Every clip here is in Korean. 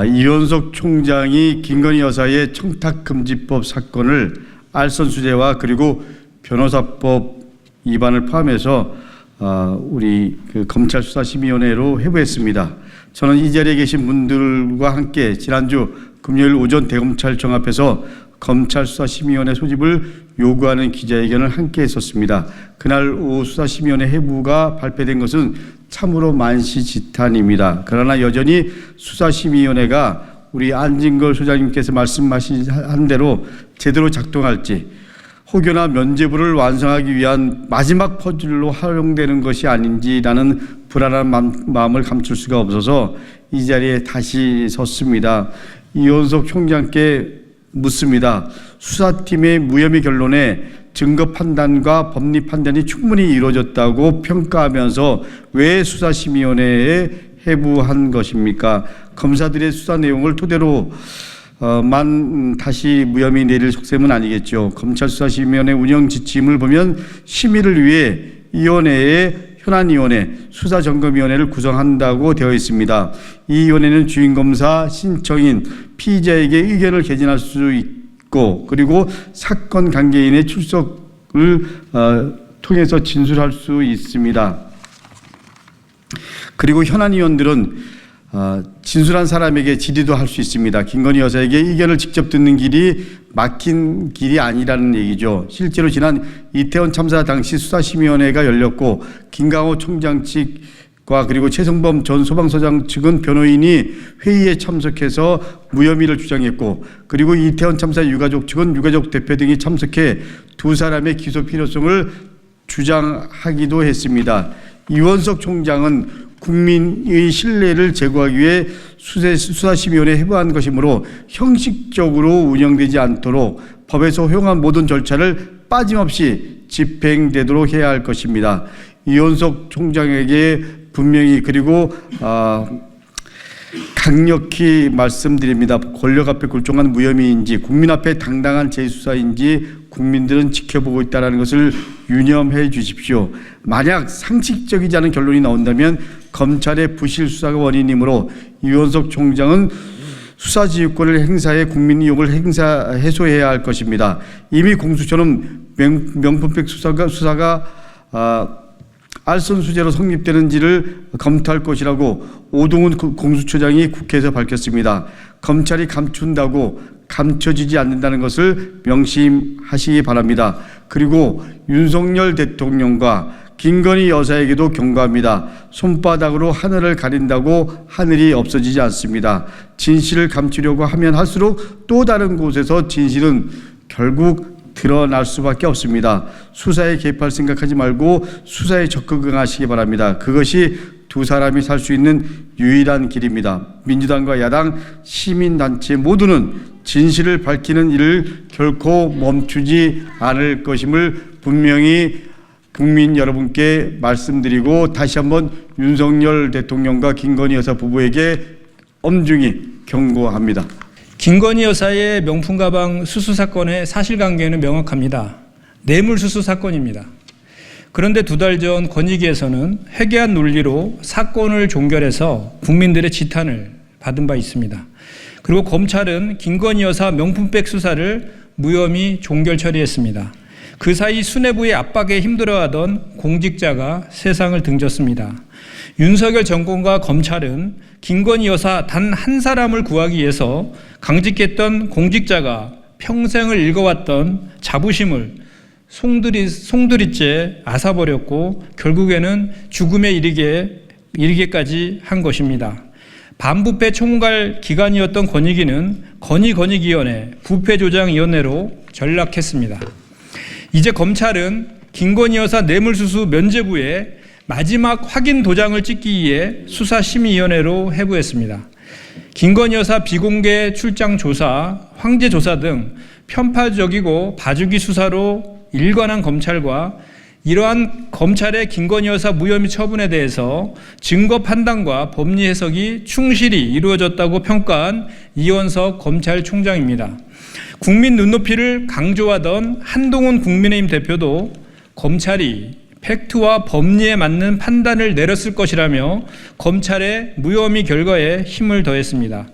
이원석 총장이 김건희 여사의 청탁금지법 사건을 알선수재와 그리고 변호사법 위반을 포함해서 우리 검찰 수사심의위원회로 회부했습니다. 저는 이 자리에 계신 분들과 함께 지난주 금요일 오전 대검찰청 앞에서 검찰 수사심의위원회 소집을 요구하는 기자회견을 함께 했었습니다. 그날 오후 수사심의위원회 회부가 발표된 것은 참으로 만시지탄입니다. 그러나 여전히 수사심의위원회가 우리 안진걸 소장님께서 말씀하신 대로 제대로 작동할지 혹여나 면죄부를 완성하기 위한 마지막 퍼즐로 활용되는 것이 아닌지라는 불안한 마음을 감출 수가 없어서 이 자리에 다시 섰습니다. 이원석 총장께 묻습니다. 수사팀의 무혐의 결론에 증거 판단과 법리 판단이 충분히 이루어졌다고 평가하면서 왜 수사심의위원회에 회부한 것입니까? 검사들의 수사 내용을 토대로 다시 무혐의 내릴 속셈은 아니겠죠. 검찰 수사심의위원회 운영 지침을 보면 심의를 위해 위원회에 현안위원회, 수사점검위원회를 구성한다고 되어 있습니다. 이 위원회는 주인검사, 신청인, 피의자에게 의견을 개진할 수 있고 그리고 사건 관계인의 출석을 통해서 진술할 수 있습니다. 그리고 현안위원들은 진술한 사람에게 질의도 할 수 있습니다. 김건희 여사에게 의견을 직접 듣는 길이 막힌 길이 아니라는 얘기죠. 실제로 지난 이태원 참사 당시 수사심의위원회가 열렸고 김강호 총장 측과 그리고 최성범 전 소방서장 측은 변호인이 회의에 참석해서 무혐의를 주장했고 그리고 이태원 참사 유가족 측은 유가족 대표 등이 참석해 두 사람의 기소 필요성을 주장하기도 했습니다. 이원석 총장은 국민의 신뢰를 제고하기 위해 수사심의위원회에 회부한 것이므로 형식적으로 운영되지 않도록 법에서 허용한 모든 절차를 빠짐없이 집행되도록 해야 할 것입니다. 이원석 총장에게 분명히 그리고 강력히 말씀드립니다. 권력 앞에 굴종한 무혐의인지 국민 앞에 당당한 재수사인지 국민들은 지켜보고 있다는 것을 유념해 주십시오. 만약 상식적이지 않은 결론이 나온다면 검찰의 부실 수사가 원인이므로 이원석 총장은 수사지휘권을 행사해 국민 이용을 해소해야 할 것입니다. 이미 공수처는 명품백 수사가 알선수재로 성립되는지를 검토할 것이라고 오동훈 공수처장이 국회에서 밝혔습니다. 검찰이 감춘다고 감춰지지 않는다는 것을 명심하시기 바랍니다. 그리고 윤석열 대통령과 김건희 여사에게도 경고합니다. 손바닥으로 하늘을 가린다고 하늘이 없어지지 않습니다. 진실을 감추려고 하면 할수록 또 다른 곳에서 진실은 결국 드러날 수밖에 없습니다. 수사에 개입할 생각하지 말고 수사에 적극 응하시기 바랍니다. 그것이 두 사람이 살 수 있는 유일한 길입니다. 민주당과 야당, 시민단체 모두는 진실을 밝히는 일을 결코 멈추지 않을 것임을 분명히 국민 여러분께 말씀드리고 다시 한번 윤석열 대통령과 김건희 여사 부부에게 엄중히 경고합니다. 김건희 여사의 명품 가방 수수 사건의 사실관계는 명확합니다. 뇌물수수 사건입니다. 그런데 두 달 전 권익위에서는 회개한 논리로 사건을 종결해서 국민들의 지탄을 받은 바 있습니다. 그리고 검찰은 김건희 여사 명품백 수사를 무혐의 종결 처리했습니다. 그 사이 수뇌부의 압박에 힘들어하던 공직자가 세상을 등졌습니다. 윤석열 정권과 검찰은 김건희 여사 단 한 사람을 구하기 위해서 강직했던 공직자가 평생을 읽어왔던 자부심을 송두리째 앗아버렸고 결국에는 죽음에 이르게까지 한 것입니다. 반부패 총괄 기관이었던 권익위는 건의위원회, 부패조장위원회로 전락했습니다. 이제 검찰은 김건희 여사 뇌물수수 면죄부에 마지막 확인 도장을 찍기 위해 수사심의위원회로 회부했습니다. 김건희 여사 비공개 출장 조사, 황제 조사 등 편파적이고 봐주기 수사로 일관한 검찰과 이러한 검찰의 김건희 여사 무혐의 처분에 대해서 증거 판단과 법리 해석이 충실히 이루어졌다고 평가한 이원석 검찰총장입니다. 국민 눈높이를 강조하던 한동훈 국민의힘 대표도 검찰이 팩트와 법리에 맞는 판단을 내렸을 것이라며 검찰의 무혐의 결과에 힘을 더했습니다.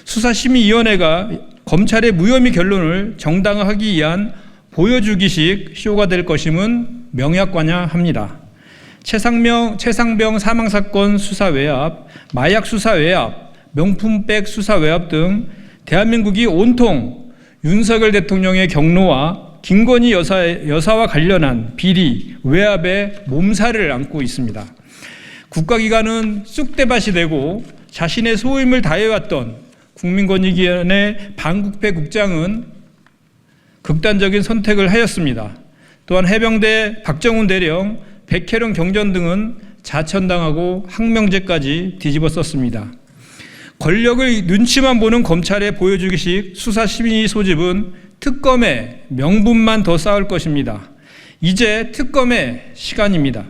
수사심의위원회가 검찰의 무혐의 결론을 정당화하기 위한 보여주기식 쇼가 될 것임은 명약관야합니다. 최상병 사망사건 수사 외압, 마약 수사 외압, 명품백 수사 외압 등 대한민국이 온통 윤석열 대통령의 경로와 김건희 여사와 관련한 비리, 외압의 몸살을 안고 있습니다. 국가기관은 쑥대밭이 되고 자신의 소임을 다해왔던 국민권익위원회 방국배 국장은 극단적인 선택을 하였습니다. 또한 해병대 박정훈 대령, 백혜령 경전 등은 자천당하고 항명제까지 뒤집어 썼습니다. 권력의 눈치만 보는 검찰의 보여주기식 수사심의 소집은 특검의 명분만 더 쌓을 것입니다. 이제 특검의 시간입니다.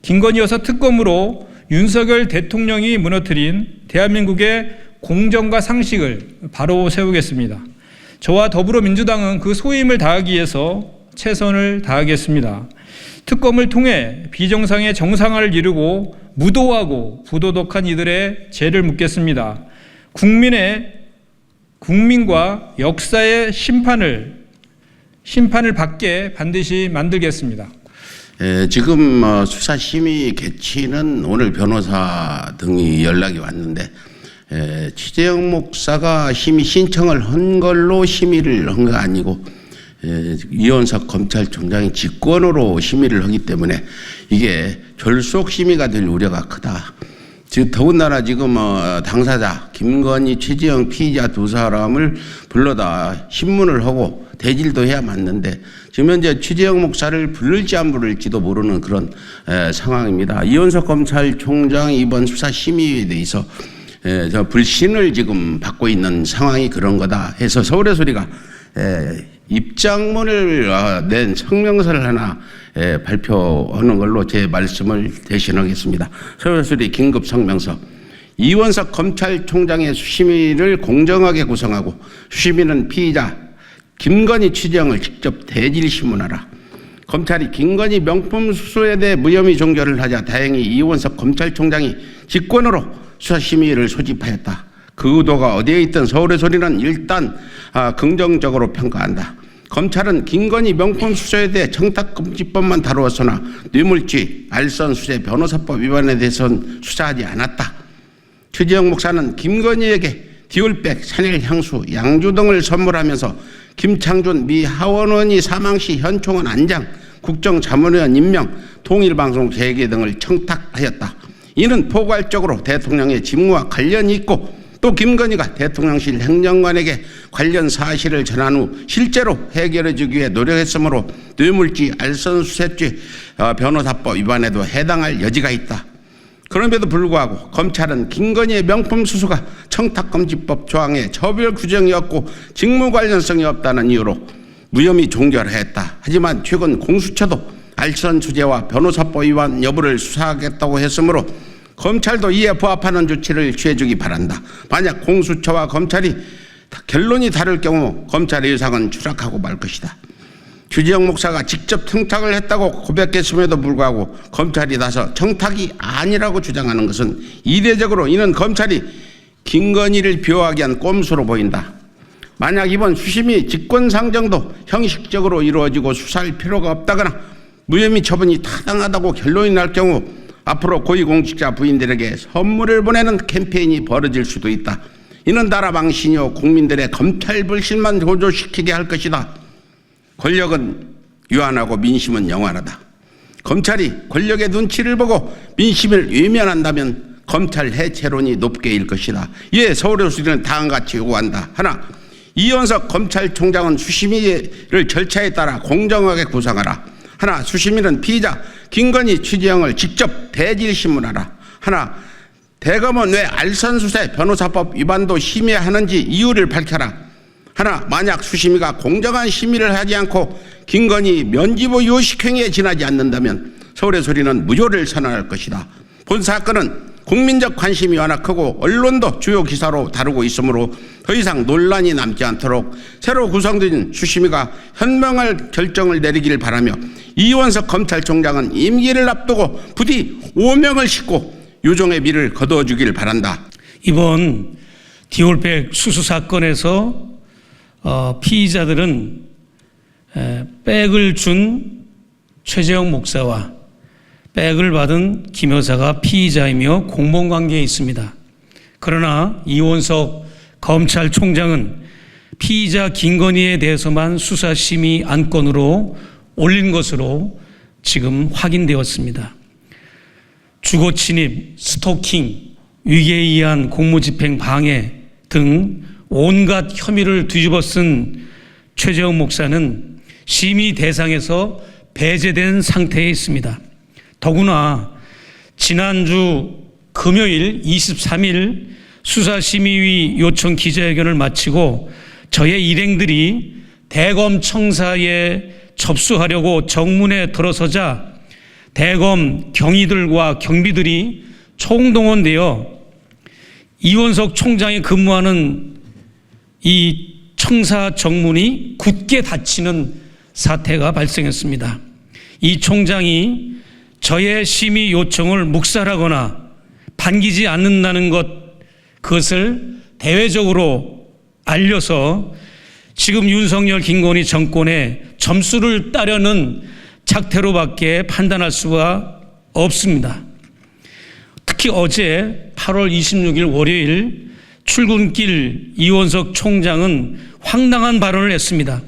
김건희 여사 특검으로 윤석열 대통령이 무너뜨린 대한민국의 공정과 상식을 바로 세우겠습니다. 저와 더불어민주당은 그 소임을 다하기 위해서 최선을 다하겠습니다. 특검을 통해 비정상의 정상화를 이루고 무도하고 부도덕한 이들의 죄를 묻겠습니다. 국민과 역사의 심판을 받게 반드시 만들겠습니다. 지금 수사심의 개치는 오늘 변호사 등이 연락이 왔는데 취재영 목사가 심의 신청을 한 걸로 심의를 한 거 아니고 이원석 검찰총장이 직권으로 심의를 하기 때문에 이게 졸속 심의가 될 우려가 크다. 즉 더군다나 지금 당사자 김건희, 최재형 피의자 두 사람을 불러다 신문을 하고 대질도 해야 맞는데 지금 현재 최재형 목사를 부를지 안 부를지도 모르는 그런 상황입니다. 이원석 검찰총장이 이번 수사 심의에 대해서 저 불신을 지금 받고 있는 상황이 그런 거다 해서 서울의 소리가 입장문을 낸 성명서를 하나 발표하는 걸로 제 말씀을 대신하겠습니다. 서울의 소리 긴급 성명서. 이원석 검찰총장의 수심위를 공정하게 구성하고 수심위는 피의자 김건희 취재형을 직접 대질 신문하라. 검찰이 김건희 명품 수수에 대해 무혐의 종결을 하자 다행히 이원석 검찰총장이 직권으로 수사심의를 소집하였다. 그 의도가 어디에 있든 서울의 소리는 일단 긍정적으로 평가한다. 검찰은 김건희 명품 수수에 대해 청탁금지법만 다루었으나 뇌물죄, 알선수재, 변호사법 위반에 대해서는 수사하지 않았다. 최재형 목사는 김건희에게 디올백, 샤넬 향수, 양주 등을 선물하면서 김창준 미 하원의원이 사망 시 현충원 안장, 국정자문위원 임명, 통일방송 재개 등을 청탁하였다. 이는 포괄적으로 대통령의 직무와 관련이 있고 또 김건희가 대통령실 행정관에게 관련 사실을 전한 후 실제로 해결해 주기 위해 노력했으므로 뇌물죄, 알선수재죄, 변호사법 위반에도 해당할 여지가 있다. 그럼에도 불구하고 검찰은 김건희의 명품 수수가 청탁금지법 조항에 처벌 규정이 없고 직무 관련성이 없다는 이유로 무혐의 종결했다. 하지만 최근 공수처도 알선수재와 변호사법 위반 여부를 수사하겠다고 했으므로 검찰도 이에 부합하는 조치를 취해주기 바란다. 만약 공수처와 검찰이 결론이 다를 경우 검찰의 예상은 추락하고 말 것이다. 최재형 목사가 직접 청탁을 했다고 고백했음에도 불구하고 검찰이 나서 청탁이 아니라고 주장하는 것은 이례적으로 이는 검찰이 김건희를 비호하기 위한 꼼수로 보인다. 만약 이번 수심이 직권상정도 형식적으로 이루어지고 수사할 필요가 없다거나 무혐의 처분이 타당하다고 결론이 날 경우 앞으로 고위공직자 부인들에게 선물을 보내는 캠페인이 벌어질 수도 있다. 이는 나라 망신이요 국민들의 검찰 불신만 고조시키게 할 것이다. 권력은 유한하고 민심은 영원하다. 검찰이 권력의 눈치를 보고 민심을 외면한다면 검찰 해체론이 높게 일 것이다. 이에 서울의 소리는 다음과 같이 요구한다. 하나, 이원석 검찰총장은 수심위를 절차에 따라 공정하게 구성하라. 하나, 수심위는 피의자 김건희 취재형을 직접 대질 신문하라. 하나, 대검은 왜 알선수재 변호사법 위반도 심의하는지 이유를 밝혀라. 하나, 만약 수심위가 공정한 심의를 하지 않고 김건희 면죄부 요식행위에 지나지 않는다면 서울의 소리는 무효를 선언할 것이다. 본 사건은 국민적 관심이 워낙 크고 언론도 주요 기사로 다루고 있으므로 더 이상 논란이 남지 않도록 새로 구성된 수심위가 현명한 결정을 내리기를 바라며 이원석 검찰총장은 임기를 앞두고 부디 오명을 싣고 유종의 미를 거두어주길 바란다. 이번 디올백 수수 사건에서 피의자들은 백을 준 최재형 목사와 백을 받은 김 여사가 피의자이며 공범관계에 있습니다. 그러나 이원석 검찰총장은 피의자 김건희에 대해서만 수사심의 안건으로 올린 것으로 지금 확인되었습니다. 주거 침입, 스토킹, 위계에 의한 공무집행 방해 등 온갖 혐의를 뒤집어 쓴 최재형 목사는 심의 대상에서 배제된 상태에 있습니다. 더구나 지난주 금요일 23일 수사심의위 요청 기자회견을 마치고 저의 일행들이 대검 청사에 접수하려고 정문에 들어서자 대검 경위들과 경비들이 총동원되어 이원석 총장이 근무하는 이 청사 정문이 굳게 닫히는 사태가 발생했습니다. 이 총장이 저의 심의 요청을 묵살하거나 반기지 않는다는 그것을 대외적으로 알려서 지금 윤석열 김건희 정권의 점수를 따려는 작태로밖에 판단할 수가 없습니다. 특히 어제 8월 26일 월요일 출근길 이원석 총장은 황당한 발언을 했습니다.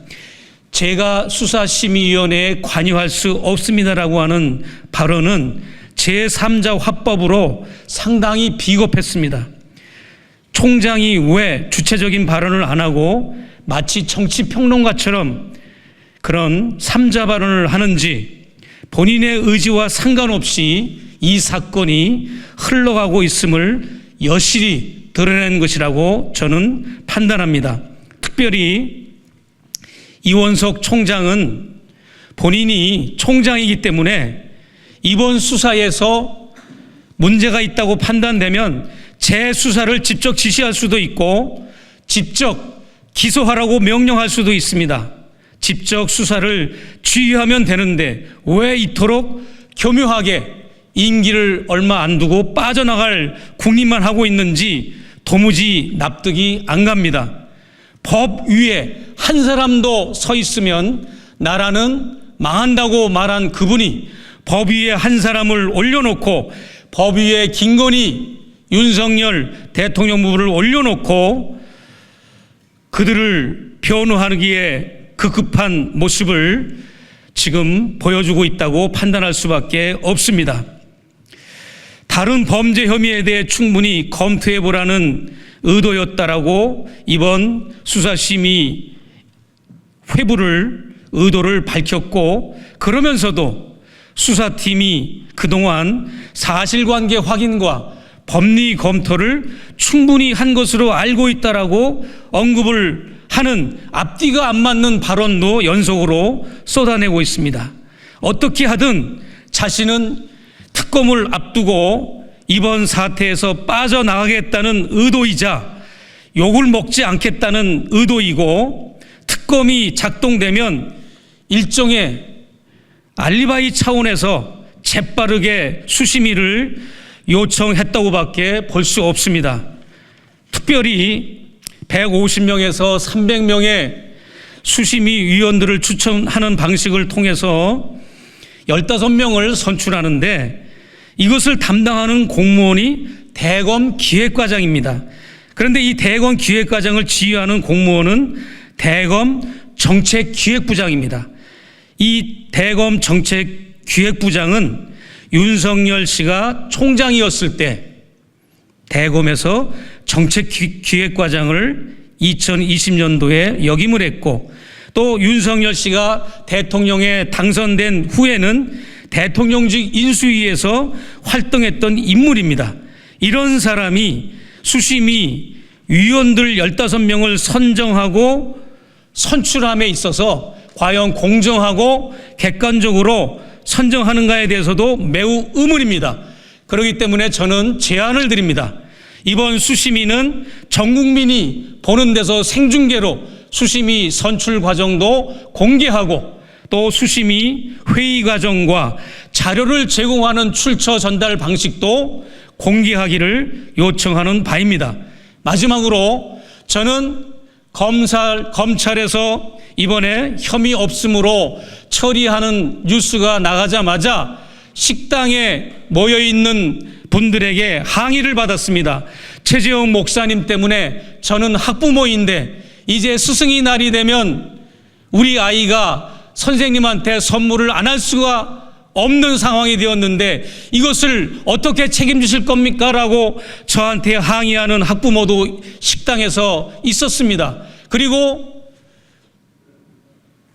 제가 수사심의위원회에 관여할 수 없습니다라고 하는 발언은 제3자 화법으로 상당히 비겁했습니다. 총장이 왜 주체적인 발언을 안 하고 마치 정치평론가처럼 그런 3자 발언을 하는지 본인의 의지와 상관없이 이 사건이 흘러가고 있음을 여실히 드러낸 것이라고 저는 판단합니다. 특별히 이원석 총장은 본인이 총장이기 때문에 이번 수사에서 문제가 있다고 판단되면 재수사를 직접 지시할 수도 있고 직접 기소하라고 명령할 수도 있습니다. 직접 수사를 지휘하면 되는데 왜 이토록 교묘하게 임기를 얼마 안 두고 빠져나갈 국리만 하고 있는지 도무지 납득이 안 갑니다. 법 위에 한 사람도 서 있으면 나라는 망한다고 말한 그분이 법 위에 한 사람을 올려놓고 법 위에 김건희, 윤석열 대통령 부부를 올려놓고 그들을 변호하기에 급급한 모습을 지금 보여주고 있다고 판단할 수밖에 없습니다. 다른 범죄 혐의에 대해 충분히 검토해보라는 의도였다라고 이번 수사심의 의도를 밝혔고, 그러면서도 수사팀이 그동안 사실관계 확인과 법리 검토를 충분히 한 것으로 알고 있다라고 언급을 하는 앞뒤가 안 맞는 발언도 연속으로 쏟아내고 있습니다. 어떻게 하든 자신은 특검을 앞두고 이번 사태에서 빠져나가겠다는 의도이자 욕을 먹지 않겠다는 의도이고, 특검이 작동되면 일종의 알리바이 차원에서 재빠르게 수심위를 요청했다고밖에 볼 수 없습니다. 특별히 150명에서 300명의 수심위 위원들을 추천하는 방식을 통해서 15명을 선출하는데 이것을 담당하는 공무원이 대검 기획과장입니다. 그런데 이 대검 기획과장을 지휘하는 공무원은 대검 정책기획부장입니다. 이 대검 정책기획부장은 윤석열 씨가 총장이었을 때 대검에서 정책기획과장을 2020년도에 역임을 했고, 또 윤석열 씨가 대통령에 당선된 후에는 대통령직 인수위에서 활동했던 인물입니다. 이런 사람이 수심위 위원들 15명을 선정하고 선출함에 있어서 과연 공정하고 객관적으로 선정하는가에 대해서도 매우 의문입니다. 그렇기 때문에 저는 제안을 드립니다. 이번 수심위는 전 국민이 보는 데서 생중계로 수심위 선출 과정도 공개하고, 또 수심위 회의 과정과 자료를 제공하는 출처 전달 방식도 공개하기를 요청하는 바입니다. 마지막으로 저는 검찰에서 이번에 혐의 없음으로 처리하는 뉴스가 나가자마자 식당에 모여있는 분들에게 항의를 받았습니다. 최재형 목사님 때문에 저는 학부모인데 이제 스승의 날이 되면 우리 아이가 선생님한테 선물을 안 할 수가 없는 상황이 되었는데 이것을 어떻게 책임지실 겁니까? 라고 저한테 항의하는 학부모도 식당에서 있었습니다. 그리고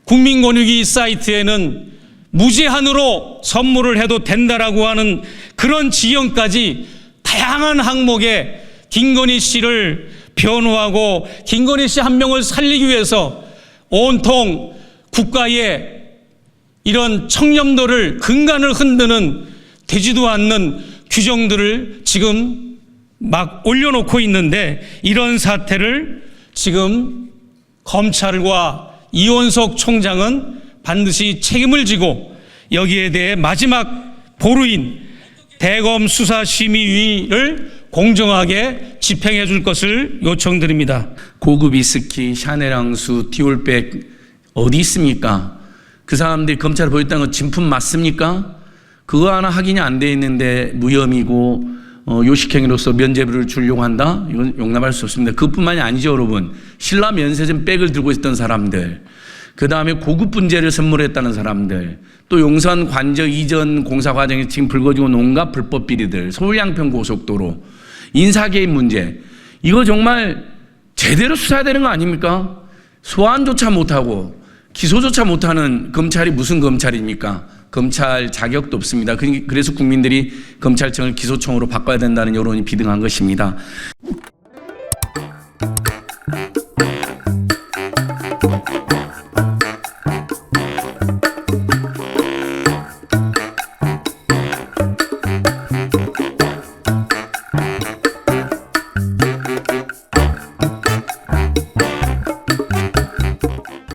국민권익위 사이트에는 무제한으로 선물을 해도 된다라고 하는 그런 지형까지 다양한 항목에 김건희 씨를 변호하고 김건희 씨 한 명을 살리기 위해서 온통 국가의 이런 청렴도를 근간을 흔드는 되지도 않는 규정들을 지금 막 올려놓고 있는데 이런 사태를 지금 검찰과 이원석 총장은 반드시 책임을 지고 여기에 대해 마지막 보루인 대검 수사심의위를 공정하게 집행해 줄 것을 요청드립니다. 고급 위스키, 샤넬 향수, 디올백 어디 있습니까? 그 사람들이 검찰에 보였다는 건 진품 맞습니까? 그거 하나 확인이 안 돼 있는데 무혐의고 요식행위로서 면죄부를 주려고 한다? 이건 용납할 수 없습니다. 그것뿐만이 아니죠, 여러분. 신라 면세점 백을 들고 있었던 사람들, 그 다음에 고급 분재를 선물했다는 사람들, 또 용산 관저 이전 공사 과정에 지금 불거지고 온갖 불법 비리들, 서울 양평 고속도로, 인사개입 문제, 이거 정말 제대로 수사해야 되는 거 아닙니까? 소환조차 못하고 기소조차 못하는 검찰이 무슨 검찰입니까? 검찰 자격도 없습니다. 그래서 국민들이 검찰청을 기소청으로 바꿔야 된다는 여론이 비등한 것입니다.